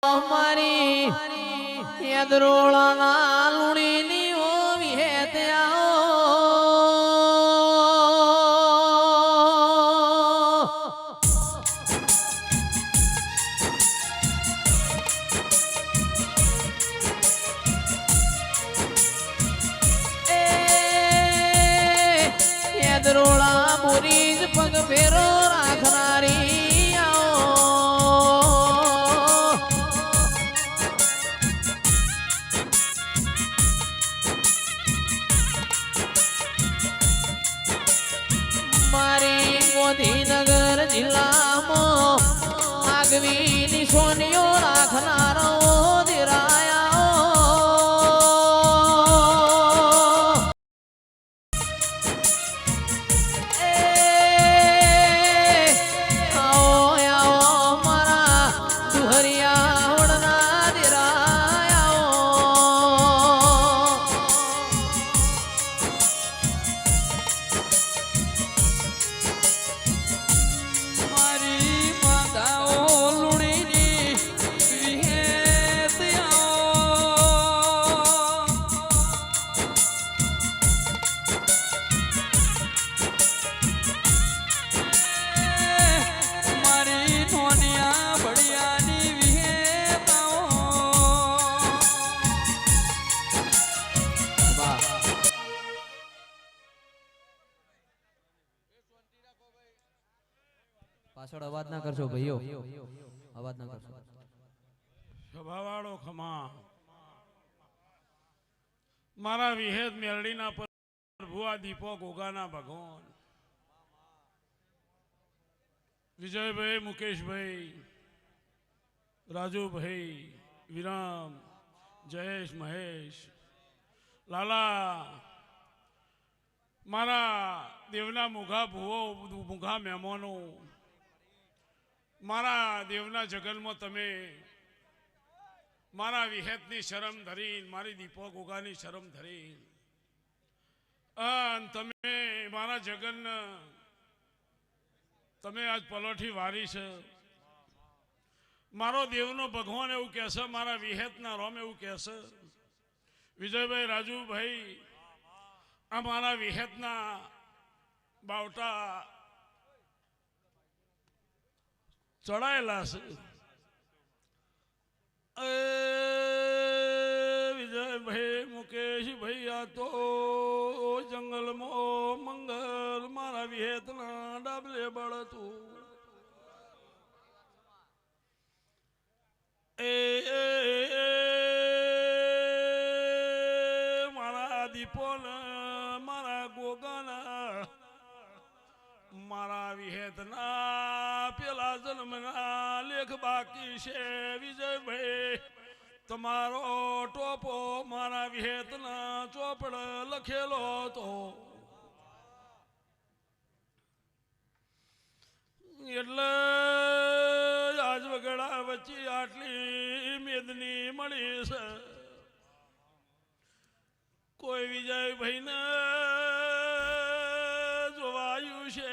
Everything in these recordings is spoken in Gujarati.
મારી યદરોળાના લુણીની ઓ વિહેત યદરોળા મુરીજ પગ ફેરો રાખનારી ગાંધીનગર જિલ્લામાં આગવી નિશોનીઓ રાખનારો દિરાયા મારા દુહરિયા ઓડના દિરાયા પાછળ અવાજ ના કરશો ભાઈઓ, અવાજ ના કરશો. સભાવાળો ખમા મારા વિહેદ મેરડીના પર ભુવા દીપો ગોગાના ભગવાન વિજયભાઈ, મુકેશભાઈ, રાજુભાઈ, વિરામ, જયેશ, મહેશ, લાલા, મારા દેવના મુઘા ભુવો, મુઘા મહેમાનો, મારા દેવના જગલમાં તમે મારા વિહેતની શરમ ધરી, મારી દીપો ગોગાની શરમ ધરી, તમે મારા જગલને તમે આજ પલોઠી વારી છે. મારો દેવનો ભગવાન એવું કહેશે, મારા વિહેતના રોમ એવું કહેશે, વિજયભાઈ, રાજુભાઈ, આ મારા વિહેતના બાવટા ચડાયેલા છે. વિજયભાઈ, મુકેશભાઈ, આ તો જંગલમાં મંગલ મારા વિહેતના ડાબલે બળતું. મારા દીપોના, મારા ગોગાના, મારા વિહેતના પેલા જન્મના લેખ બાકી છે. વિજયભાઈ, તમારો ટોપો મારા વિહેતના ચોપડ લખેલો હતો, એટલે આજ વગડા વચ્ચે આટલી મેદની મળી છે. કોઈ વિજયભાઈ ને જોવાયું છે,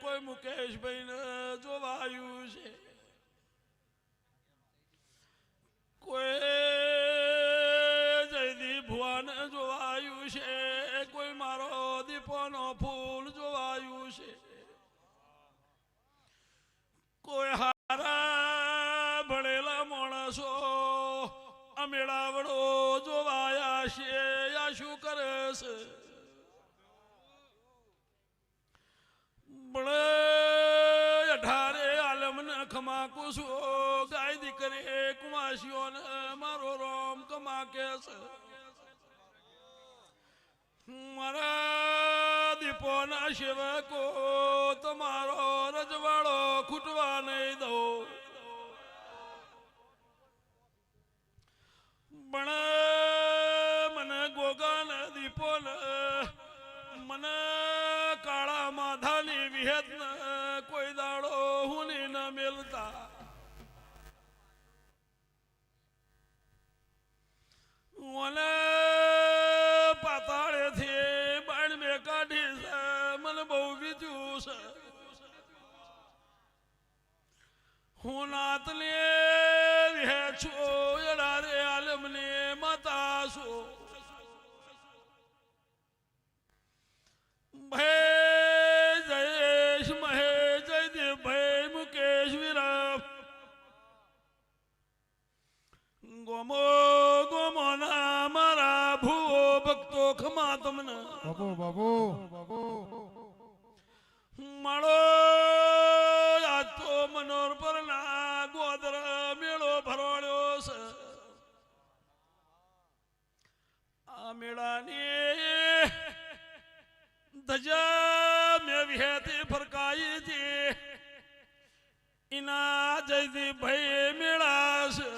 કોઈ મુકેશભાઈ ને જોવાયું છે, કોઈ જયદીપ ભુવાને જોવાયું છે, કોઈ મારો દીપોનો ફૂલ જોવાયું છે, કોઈ હારા ભણેલા માણસો અમેળાવડો જોવાયા છે. યા શું કરે છે? બળે 18 આલમને ખમા કુશો ગાય દીકરી કુમાશીઓને મારો રોમ કમા કે છે. મારા દીપોના સેવકો તમારો રજવાડો ખૂટવા નહીં દો. પણ મને ગોગાને દીપોને મને કાળા માધાની વિહેતને કોઈ દાડો હુની ન મેલતા. મને પાતાળેથી બાણ મેં કાઢી છે, મને બહુ બીજું છે. હું નાતને વિહે છો એડારે આલમને માતા છો ભાઈ જયેશ મહેશ જયદેવ ભાઈ મુકેશ વિરામ ગોમો ગોમોના મારા ભૂવો ભક્તો ખમા તમને બાબુ બાબુ બાબુ માળો આજ તો મનોર પર ના ગોદર મેળો ભરોળ્યો છે આ મેળાની ધજા મેં વિહેતી ફરકાઈ હતી ઇના જયદી ભાઈ મેળા છે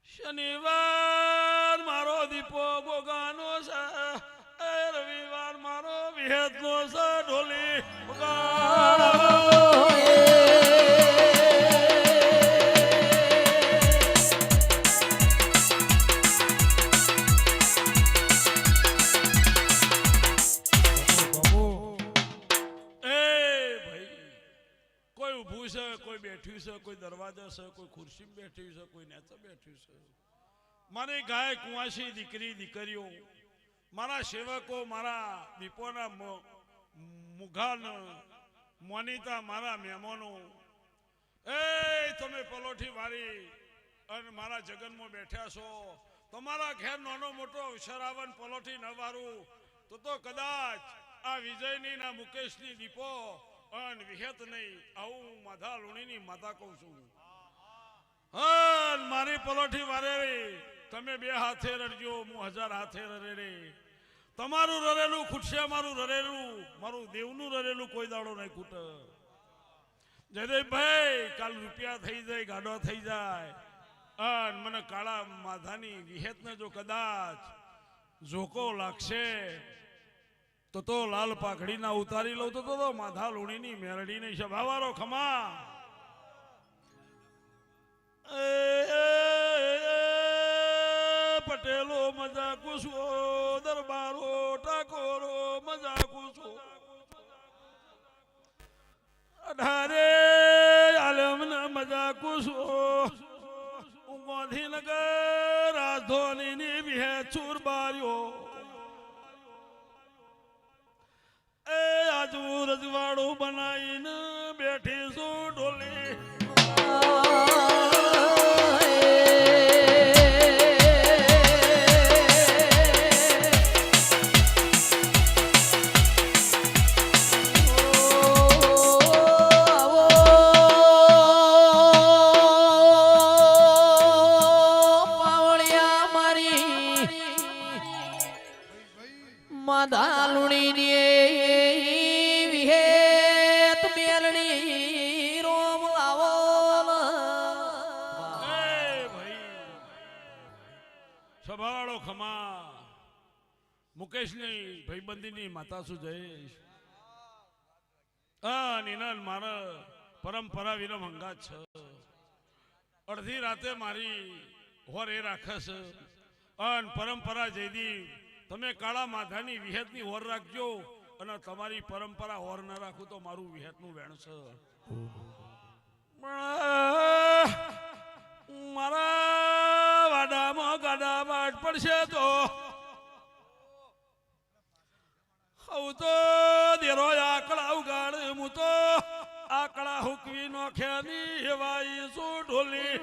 શનિવાર મારો દીપો ગોગાનો છે રવિવાર મારો વિહેતનો છે ઢોલી કોઈ ઊભું છે કોઈ બેઠ્યું છે કોઈ દરવાજા છે કોઈ ખુરશી બેઠ્યું છે કોઈ નેચા બેઠ્યું છે મારી ગાય કુંવાસી દીકરી દીકરીઓ મારા સેવકો મારા દીપોના મુઘાન મોનિતા મારા મહેમાનો એ તમે પલોઠી વારી અને મારા જગનમાં બેઠા છો તમારા ઘેર નાનો મોટો અવસર આવે ને પલોઠી ન વારું તો કદાચ આ વિજયની ના મુકેશની દીપો અન વિહેત નહીં આવું માધા લુણીની માતા કહું છું મારી પલોઠી વારે તમે બે હાથે રડજો હું 1000 હાથે રરે રે તમારું રરેલું ખૂટશે મારું રરેલું મારું દેવનું રરેલું કોઈ દાડો નહીં ખૂટ જયદેવભાઈ કાલ રૂપિયા થઈ જાય ગાડો થઈ જાય અને મને કાળા માધાની વિહેતને જો કદાચ ઝોકો લાગશે તો લાલ પાઘડી ના ઉતારી લઉં તો માધા લુણીની મેરડી નહીં છે ભાવારો ખમા પટેલો મજા કુશો દરબારો ઠાકોરો મજા કુશો અઢારે આલમના મજા કુશો ગાંધીનગર રાજધાની વિહે ચૂરબાર્યો એ આજુ રજવાડું બનાવીને બેઠી છું ઢોલી માધાલુણી વિહેત મેલણી રોમ લાવો સભાળો ખમા મુકેશની ભાઈબંધીની માતા શું જઈશ નિનન મારા પરંપરા વિરમ હંગાત છે અડધી રાતે મારી હોર એ રાખે છે અન પરંપરા જયદી તમે કાળા માધાની વિહેતની હોર રાખજો અને તમારી પરંપરા હોર ન રાખું તો મારું વિહેતનું વેણ છે મારા વાડામાં ગાડા વાટ પડશે તો હું તો દેરો આકડા ઉગાડ હું તો આકડા હુકવી નોખ્યાની હેવાઈ શું ઢોલી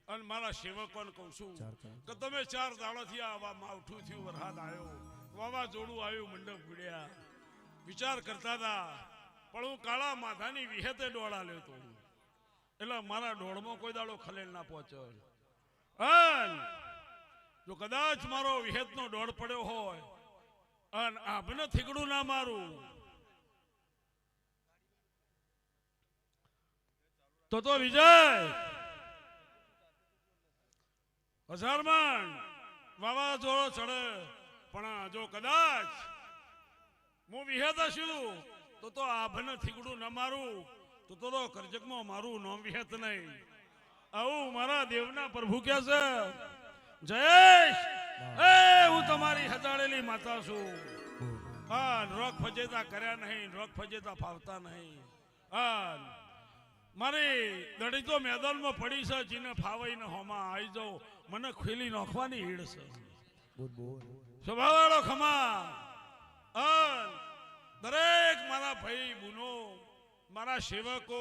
અને મારા સેવકોને કહું છું કે તમે 4 દાડાથી આવા માવઠું થયું વરસાદ આવ્યો વાવાઝોડું આવ્યું મંડપ ભીડ્યા વિચાર કરતા હતા પણ હું કાળા માધાની વિહેતે ડોળા લેતો એટલે મારા ડોળમાં કોઈ દાડો ખલેલ ના પહોંચે જો કદાચ મારો વિહેતનો ડોળ પડ્યો હોય અને આભને થીગડું ના મારું તો વિજય 1000 વાવાઝોડો ચડે પણ જો કદાચ હું હું વિહેત છું તો આભન થીગડું ન મારું તો કરજકમાં મારું નામ વિહેત નહીં. આવું મારા દેવના પ્રભુ કે છે. જયેશ હું તમારી હજાળેલી માતા છું. હા, રોગ ફજેતા કર્યા નહીં, રોગ ફજેતા ફાવતા નહીં. હા, મારી દડી તો મેદાનમાં પડી છે, જીને ફાવાઈ ને હોમાં આવી જાઉં મને ખીલી નોખવાની હીડ છે. સ્વભાવવાળો ખમા. દરેક મારા ભાઈ બુનો, મારા સેવકો,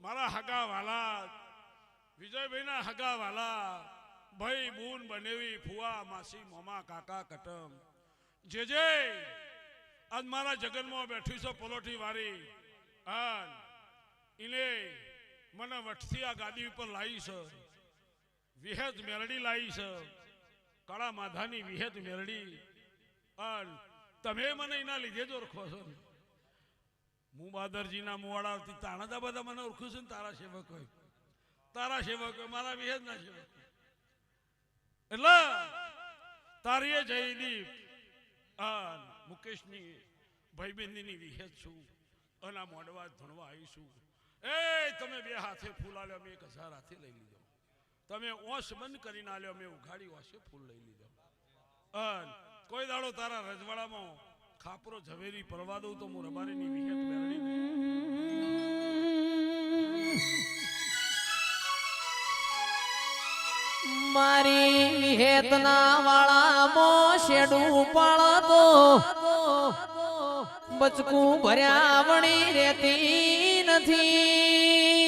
મારા હગા વાલા, વિજયભાઈના હગા વાલા, ભાઈ બુન બનેવી, ફુવા, માસી, મોમા, કાકા, કટમ, જે આજ મારા જગનમાં બેઠી છે પલોઠી વાળી. એને મને વટથી આ ગાદી ઉપર લાવી છે. વિહેત મેરડી લાવી છે, કાળા માધાની વિહેત મેરડી. તમે મને એના લીધે જ ઓળખો છો. હું બાદરજીના મુવાડા તાણાદા બધા મને ઓળખું છું ને. તારા સેવક હોય મારા વિહેત ના સેવક. એટલે તારી જયદીપ મુકેશની ભાઈબંધીની વિહેત છું અને મોડવા ધણવા આવીશું. તમે બે હાથે ફૂલ આલ્યો, મેં 1000 હાથે લઈ લીધો. તમે ઓશ બંધ કરીને આલ્યો, મેં ઉઘાડી ઓશે ફૂલ લઈ લીધો. કોઈ દાડો તારા રજવાડામાં ખાપરો ઝવેરી પરવા દઉં તો હું રબારીની વિહેત મેળવી. મારી હેતના વાળા મો શેડું પડતો બચકું ભર્યા વણી રેતી નથી.